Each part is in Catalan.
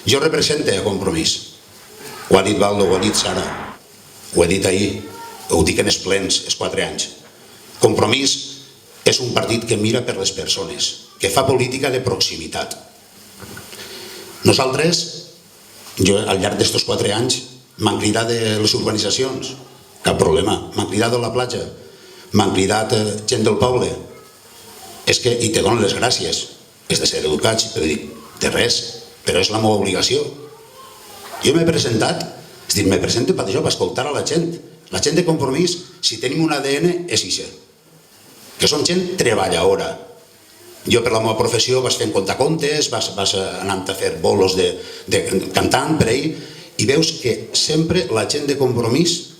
Jo represento Compromís. Ho ha dit Baldo, ho ha dit Sara, ho he dit ahir, ho dic en els plens, els 4 anys. Compromís és un partit que mira per les persones, que fa política de proximitat. Nosaltres, jo al llarg d'estos 4 anys, m'han cridat de les urbanitzacions, cap problema. M'han cridat de la platja, m'han cridat gent del poble. És que, i te donen les gràcies, és de ser educats, però dic, de res, però és la meva obligació. Jo m'he presentat, és dir, me presento per això, per escoltar a la gent. La gent de Compromís, si tenim un ADN, és això. Que són gent treballadora. Jo per la meva professió vas fent contacontes, vas anant a fer bolos cantant per ahir, i veus que sempre la gent de Compromís,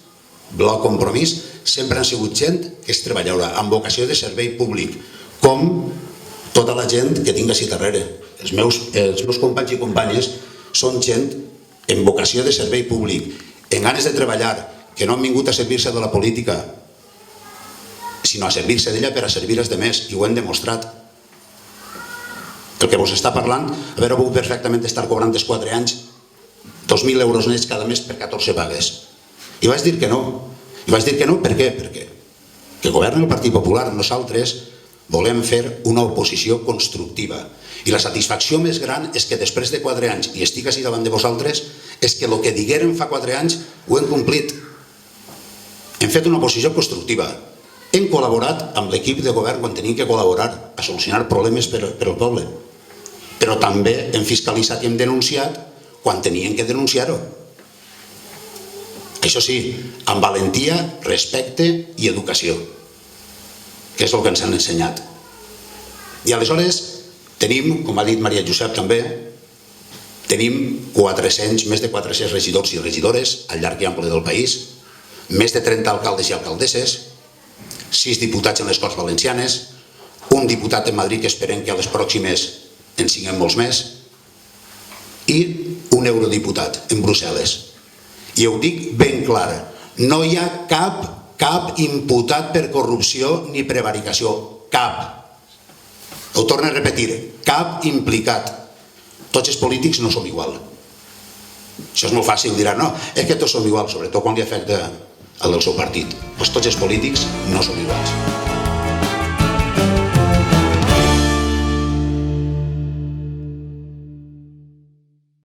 Bloc Compromís, sempre han sigut gent que és treballadora, amb vocació de servei públic, com tota la gent que tinc així darrere. Els meus companys i companyes són gent en vocació de servei públic, en ganes de treballar, que no han vingut a servir-se de la política, sinó a servir-se d'ella per a servir els altres, i ho hem demostrat. El que vos està parlant, haver pogut perfectament estar cobrant dels 4 anys 2.000 euros nets cada mes per 14 pagues. I vaig dir que no. I vaig dir que no, per què? Perquè que governa el Partit Popular, nosaltres volem fer una oposició constructiva. I la satisfacció més gran és que després de 4 anys, i estic així davant de vosaltres, és que el que diguérem fa 4 anys ho hem complit. Hem fet una oposició constructiva. Hem col·laborat amb l'equip de govern quan tenim que col·laborar a solucionar problemes per al poble. Però també hem fiscalitzat i hem denunciat quan tenien que denunciar-ho. Això sí, amb valentia, respecte i educació, que és el que ens han ensenyat. I aleshores tenim, com ha dit Maria Josep també, tenim més de 400 regidors i regidores al llarg i ample del país, més de 30 alcaldes i alcaldesses, 6 diputats en les Corts Valencianes, un diputat en Madrid que esperem que a les pròximes en siguem molts més, i un eurodiputat en Brussel·les. I ho dic ben clar, no hi ha cap imputat per corrupció ni prevaricació, cap. Ho torno a repetir, cap implicat. Tots els polítics no són igual. Això és molt fàcil, diran, no, és que tots són iguals, sobretot quan li afecta al del seu partit. Doncs tots els polítics no són iguals.